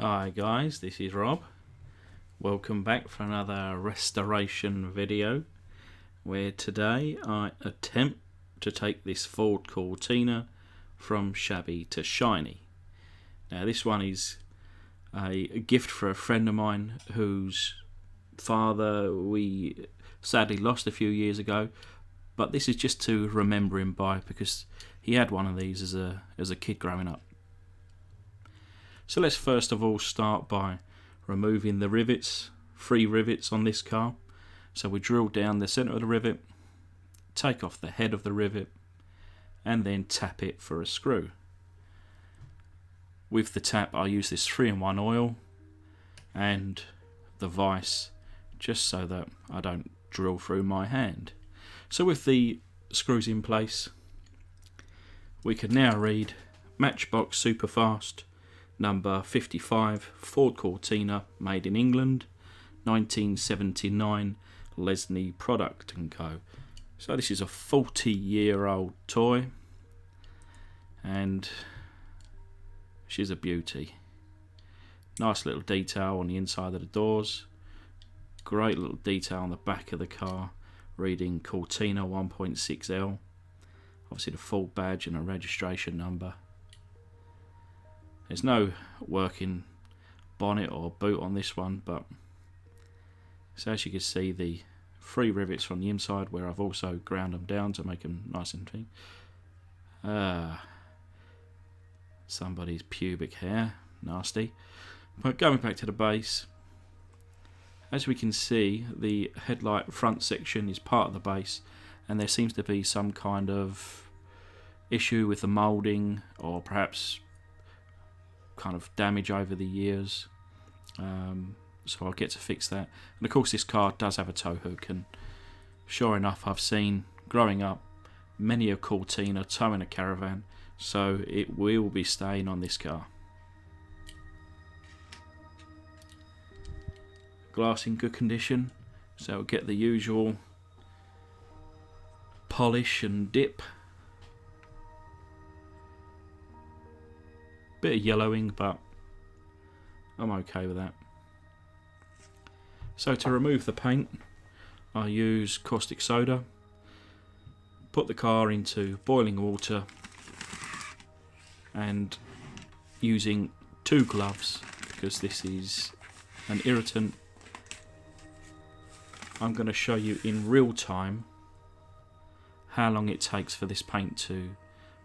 Hi guys, this is Rob. Welcome back for another restoration video where today I attempt to take this Ford Cortina from shabby to shiny. Now this one is a gift for a friend of mine whose father we sadly lost a few years ago, but this is just to remember him by, because he had one of these as a kid growing up. So let's first of all start by removing the rivets, 3 rivets on this car. So we drill down the centre of the rivet, take off the head of the rivet, and then tap it for a screw. With the tap I use this 3-in-1 oil and the vise, just so that I don't drill through my hand. So with the screws in place, we can now read Matchbox Superfast number 55, Ford Cortina, made in England, 1979, Lesney Product & Co. So this is a 40-year-old toy, and she's a beauty. Nice little detail on the inside of the doors, great little detail on the back of the car, reading Cortina 1.6L, obviously the full badge and a registration number. There's no working bonnet or boot on this one, but so as you can see, the 3 rivets from the inside, where I've also ground them down to make them nice and thin. Somebody's pubic hair, nasty. But going back to the base, as we can see, the headlight front section is part of the base, and there seems to be some kind of issue with the moulding, or perhaps kind of damage over the years, so I'll get to fix that. And of course this car does have a tow hook, and sure enough, I've seen growing up many a Cortina towing a caravan, so it will be staying on this car. Glass in good condition, so it'll get the usual polish and dip. Bit of yellowing, but I'm okay with that. So to remove the paint, I use caustic soda, put the car into boiling water, and using 2 gloves, because this is an irritant, I'm going to show you in real time how long it takes for this paint to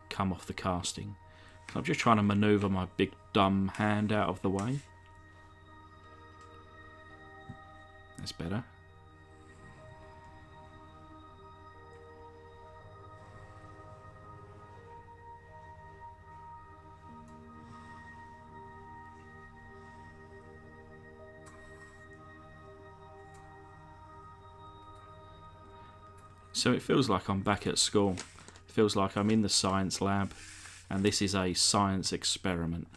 come off the casting. I'm just trying to manoeuvre my big dumb hand out of the way. That's better. So it feels like I'm back at school. It feels like I'm in the science lab, and this is a science experiment.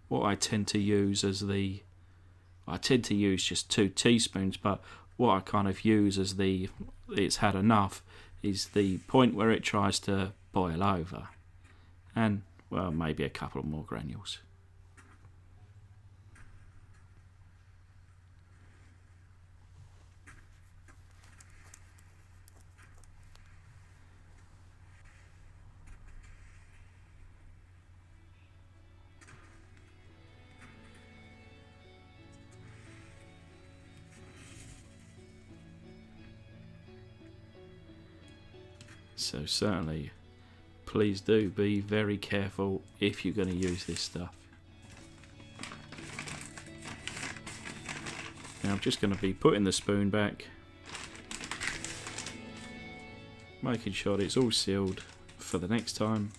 What I tend to use as I tend to use just 2 teaspoons, but what I kind of use as it's had enough is the point where it tries to boil over, and well, maybe a couple more granules. So certainly, please do be very careful if you're going to use this stuff. Now I'm just going to be putting the spoon back, making sure that it's all sealed for the next time.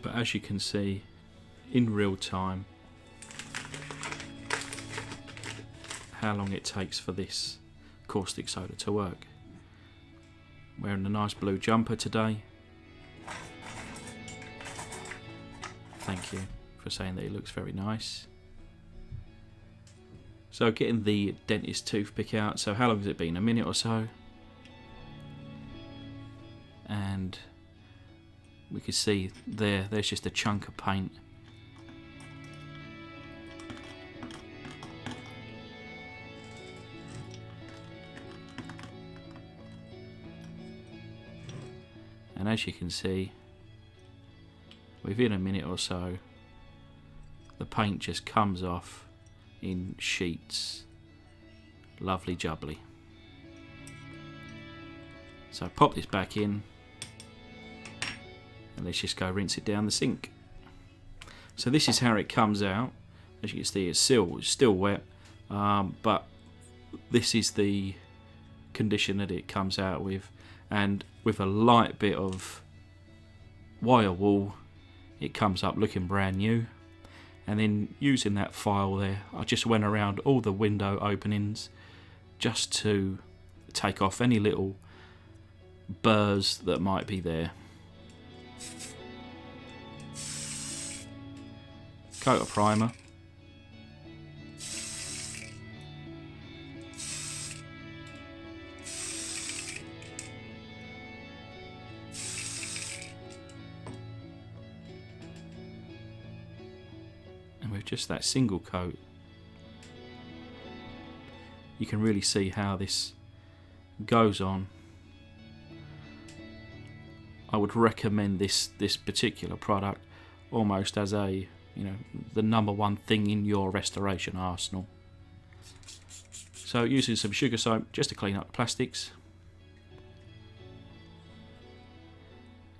But as you can see, in real time, how long it takes for this caustic soda to work. Wearing a nice blue jumper today. Thank you for saying that it looks very nice. So getting the dentist toothpick out, so how long has it been? A minute or so? And we can see there's just a chunk of paint. And as you can see, within a minute or so, the paint just comes off in sheets. Lovely jubbly. So pop this back in, and let's just go rinse it down the sink. So this is how it comes out. As you can see, it's still wet, but this is the condition that it comes out with, and with a light bit of wire wool, it comes up looking brand new. And then using that file there, I just went around all the window openings just to take off any little burrs that might be there. Coat of primer. And with just that single coat, you can really see how this goes on. I would recommend this particular product almost as a, the number one thing in your restoration arsenal. So using some sugar soap just to clean up the plastics.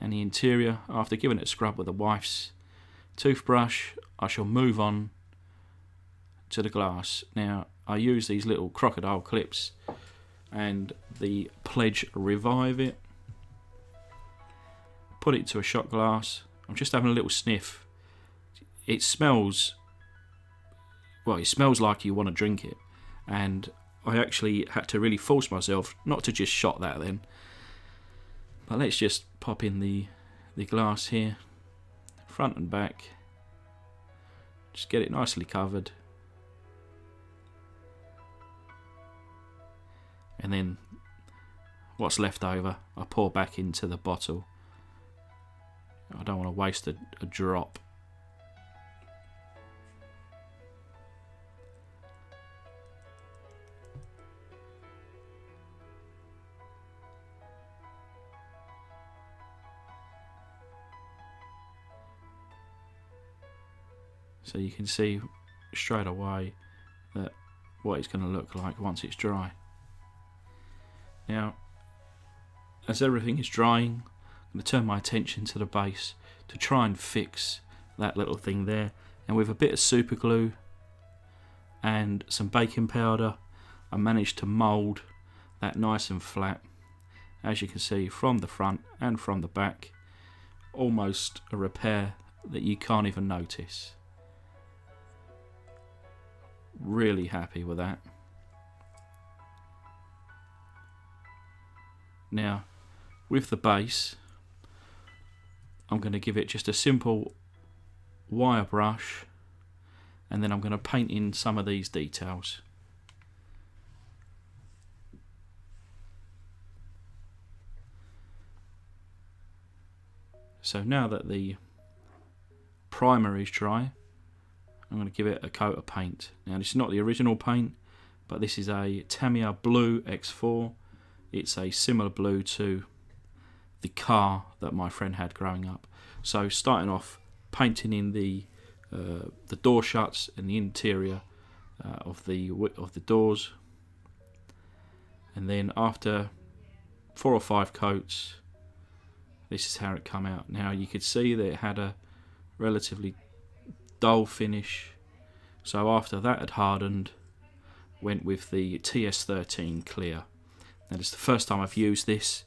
And the interior, after giving it a scrub with a wife's toothbrush, I shall move on to the glass. Now, I use these little crocodile clips and the Pledge Revive It. Put it into a shot glass. I'm just having a little sniff. It smells like you want to drink it. And I actually had to really force myself not to just shot that then. But let's just pop in the glass here, front and back. Just get it nicely covered. And then what's left over, I pour back into the bottle. I don't want to waste a drop. So you can see straight away that what it's going to look like once it's dry. Now, as everything is drying, I'm going to turn my attention to the base to try and fix that little thing there. And with a bit of super glue and some baking powder, I managed to mould that nice and flat. As you can see, from the front and from the back, almost a repair that you can't even notice. Really happy with that. Now, with the base, I'm going to give it just a simple wire brush, and then I'm going to paint in some of these details. So now that the primer is dry, I'm going to give it a coat of paint. Now this is not the original paint, but this is a Tamiya Blue X4. It's a similar blue to the car that my friend had growing up. So starting off painting in the door shuts and the interior of the doors, and then after 4 or 5 coats, this is how it come out. Now you could see that it had a relatively dull finish, so after that had hardened, went with the TS13 clear. Now this is the first time I've used this,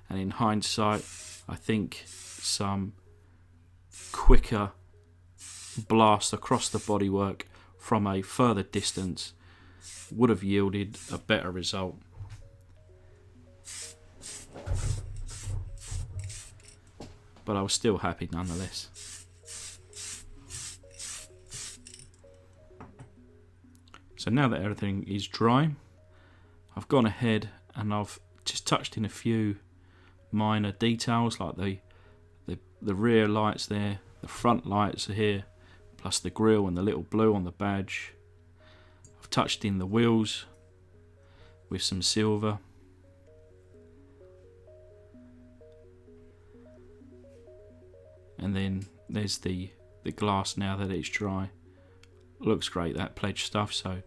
and in hindsight I think some quicker blast across the bodywork from a further distance would have yielded a better result. But I was still happy nonetheless. So now that everything is dry, I've gone ahead and I've just touched in a few minor details, like the rear lights there, the front lights are here, plus the grille and the little blue on the badge. I've touched in the wheels with some silver. And then there's the glass now that it's dry. Looks great, that pledge stuff, so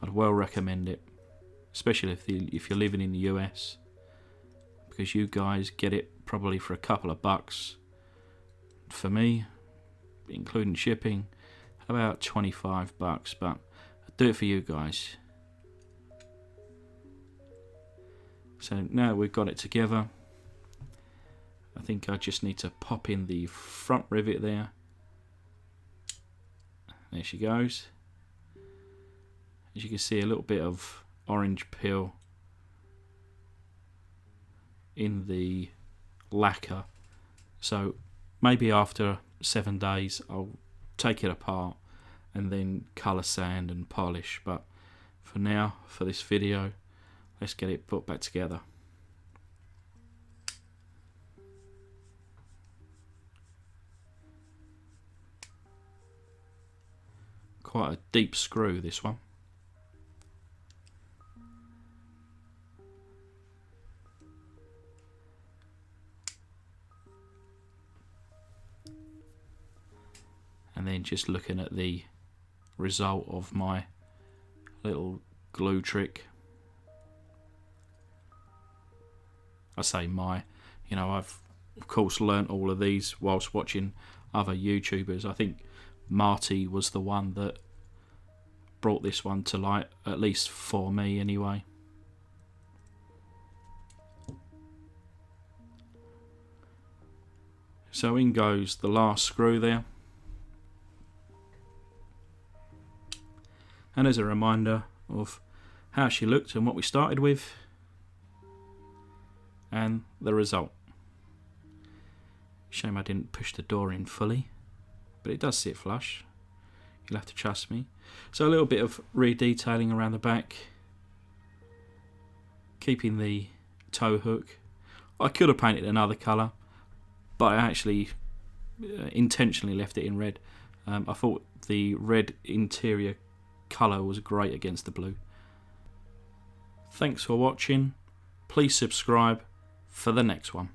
I'd well recommend it, especially if you're living in the US, because you guys get it probably for a couple of bucks. For me, including shipping, about 25 bucks, but I'd do it for you guys. So now we've got it together, I think I just need to pop in the front rivet there. There she goes. As you can see, a little bit of orange peel in the lacquer, so maybe after 7 days I'll take it apart and then colour sand and polish, but for now, for this video, let's get it put back together. Quite a deep screw, this one. And then just looking at the result of my little glue trick. I say my, you know, I've of course learnt all of these whilst watching other YouTubers. I think Marty was the one that brought this one to light, at least for me anyway. So in goes the last screw there. And as a reminder of how she looked and what we started with, and the result. Shame I didn't push the door in fully, but it does sit flush. You'll have to trust me. So a little bit of re-detailing around the back, keeping the tow hook. I could have painted another colour, but I actually intentionally left it in red. I thought the red interior colour was great against the blue. Thanks for watching. Please subscribe for the next one.